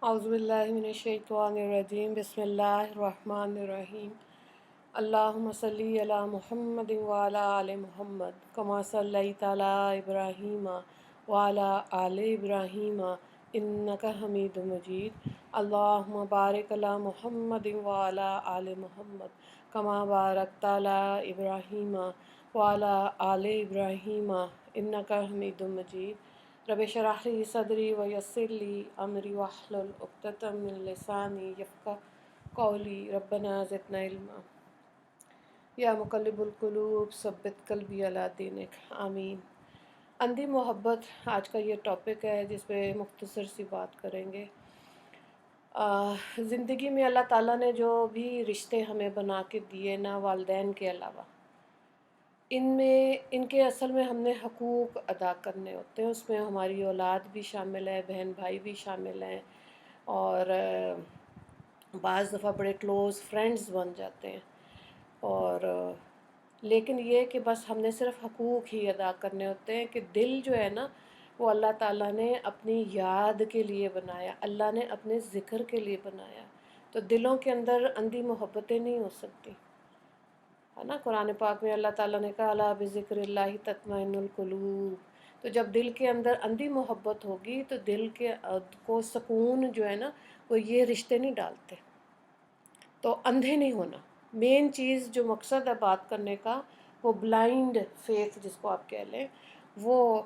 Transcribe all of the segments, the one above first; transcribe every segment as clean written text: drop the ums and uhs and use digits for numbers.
اعوذ باللہ من الشیطان الرجیم بسم اللہ الرحمن الرحیم اللہم صلی علی محمد وعلی آل محمد کما صلیت علی ابراہیم وعلی آل ابراہیم انک حمید مجید اللہم بارک علی محمد وعلی آل محمد کما بارکت علی ابراہیم وعلی آل ابراہیم انک حمید مجید رب اشرح لی صدری ویسر لی امری واحلل عقدۃ من لسانی یفقہوا قولی ربنا زدنا علما یا مقلب القلوب ثبت قلبی علی دینک آمین۔ اندھی محبت آج کا یہ ٹاپک ہے جس پہ مختصر سی بات کریں گے۔ زندگی میں اللہ تعالیٰ نے جو بھی رشتے ہمیں بنا کے دیے نا، والدین کے علاوہ، ان کے اصل میں ہم نے حقوق ادا کرنے ہوتے ہیں۔ اس میں ہماری اولاد بھی شامل ہے، بہن بھائی بھی شامل ہیں، اور بعض دفعہ بڑے کلوز فرینڈز بن جاتے ہیں۔ اور لیکن یہ کہ بس ہم نے صرف حقوق ہی ادا کرنے ہوتے ہیں کہ دل جو ہے نا، وہ اللہ تعالیٰ نے اپنی یاد کے لیے بنایا، اللہ نے اپنے ذکر کے لیے بنایا۔ تو دلوں کے اندر اندھی محبتیں نہیں ہو سکتی، ہے نا۔ قرآن پاک میں اللہ تعالیٰ نے کہا الا بذکر اللہ تطمئن القلوب۔ تو جب دل کے اندر اندھی محبت ہوگی تو دل کے کو سکون جو ہے نا، وہ یہ رشتے نہیں ڈالتے۔ تو اندھے نہیں ہونا، مین چیز جو مقصد ہے بات کرنے کا، وہ بلائنڈ فیتھ جس کو آپ کہہ لیں، وہ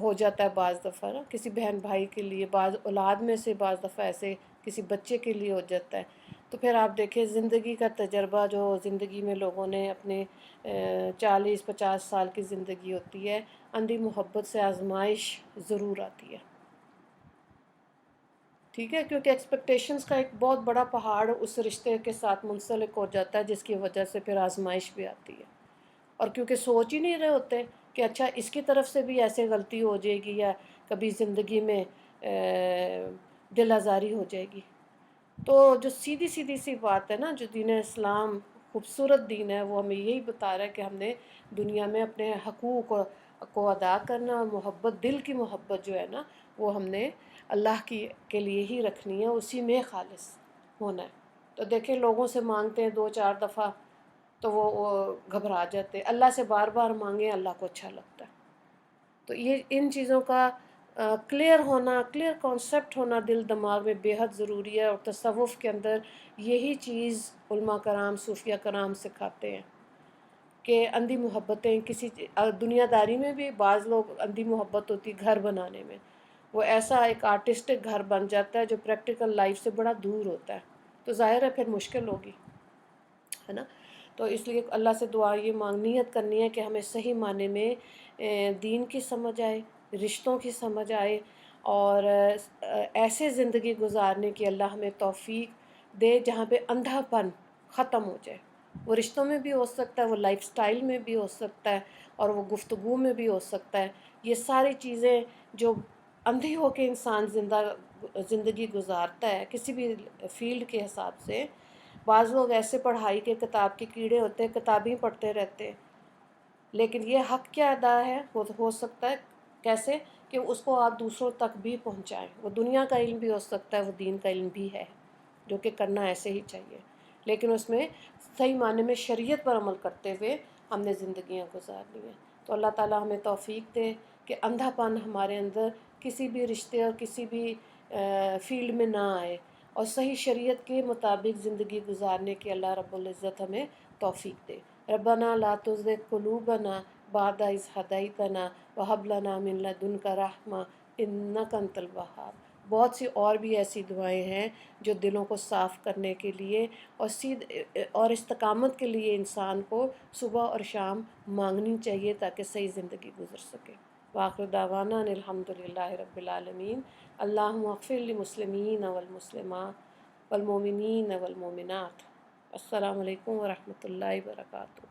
ہو جاتا ہے بعض دفعہ نا، کسی بہن بھائی کے لیے، بعض اولاد میں سے بعض دفعہ ایسے کسی بچے کے لیے ہو جاتا ہے۔ تو پھر آپ دیکھیں زندگی کا تجربہ، جو زندگی میں لوگوں نے اپنے 40-50 سال کی زندگی ہوتی ہے، اندھی محبت سے آزمائش ضرور آتی ہے، ٹھیک ہے، کیونکہ ایکسپیکٹیشنز کا ایک بہت بڑا پہاڑ اس رشتے کے ساتھ منسلک ہو جاتا ہے، جس کی وجہ سے پھر آزمائش بھی آتی ہے۔ اور کیونکہ سوچ ہی نہیں رہے ہوتے کہ اچھا اس کی طرف سے بھی ایسے غلطی ہو جائے گی یا کبھی زندگی میں دل آزاری ہو جائے گی۔ تو جو سیدھی سی بات ہے نا، جو دین اسلام خوبصورت دین ہے، وہ ہمیں یہی بتا رہا ہے کہ ہم نے دنیا میں اپنے حقوق کو ادا کرنا، اور محبت، دل کی محبت جو ہے نا، وہ ہم نے اللہ کے لیے ہی رکھنی ہے، اسی میں خالص ہونا ہے۔ تو دیکھیں لوگوں سے مانگتے ہیں 2-4 دفعہ تو وہ گھبرا جاتے، اللہ سے بار بار مانگیں، اللہ کو اچھا لگتا ہے۔ تو یہ ان چیزوں کا کلیئر ہونا، کلیئر کانسیپٹ ہونا دل دماغ میں بے حد ضروری ہے۔ اور تصوف کے اندر یہی چیز علماء کرام، صوفیہ کرام سکھاتے ہیں کہ اندھی محبتیں دنیا داری میں بھی بعض لوگ اندھی محبت ہوتی گھر بنانے میں، وہ ایسا ایک آرٹسٹک گھر بن جاتا ہے جو پریکٹیکل لائف سے بڑا دور ہوتا ہے، تو ظاہر ہے پھر مشکل ہوگی، ہے نا۔ تو اس لیے اللہ سے دعا یہ نیت کرنی ہے کہ ہمیں صحیح معنی میں دین کی سمجھ آئے، رشتوں کی سمجھ آئے، اور ایسے زندگی گزارنے کی اللہ ہمیں توفیق دے جہاں پہ اندھا پن ختم ہو جائے۔ وہ رشتوں میں بھی ہو سکتا ہے، وہ لائف سٹائل میں بھی ہو سکتا ہے، اور وہ گفتگو میں بھی ہو سکتا ہے۔ یہ ساری چیزیں جو اندھی ہو کے انسان زندگی گزارتا ہے کسی بھی فیلڈ کے حساب سے، بعض لوگ ایسے پڑھائی کے کتاب کے کیڑے ہوتے ہیں، کتابیں پڑھتے رہتے ہیں، لیکن یہ حق کیا ادا ہے، وہ ہو سکتا ہے کیسے کہ اس کو آپ دوسروں تک بھی پہنچائیں۔ وہ دنیا کا علم بھی ہو سکتا ہے، وہ دین کا علم بھی ہے، جو کہ کرنا ایسے ہی چاہیے، لیکن اس میں صحیح معنی میں شریعت پر عمل کرتے ہوئے ہم نے زندگیاں گزارنی ہیں۔ تو اللہ تعالیٰ ہمیں توفیق دے کہ اندھا پن ہمارے اندر کسی بھی رشتے اور کسی بھی فیلڈ میں نہ آئے، اور صحیح شریعت کے مطابق زندگی گزارنے کی اللہ رب العزت ہمیں توفیق دے۔ ربنا لا تزغ قلوبنا بعد اذ ہدیتنا وہب لنا من لدنک رحمہ انک انت الوہاب۔ بہت سی اور بھی ایسی دعائیں ہیں جو دلوں کو صاف کرنے کے لیے اور استقامت کے لیے انسان کو صبح اور شام مانگنی چاہیے تاکہ صحیح زندگی گزر سکے۔ وآخر دعوانا ان الحمد للہ رب العالمین۔ اللہم اغفر للمسلمین والمسلمات والمؤمنین والمؤمنات۔ السلام علیکم ورحمۃ اللہ وبرکاتہ۔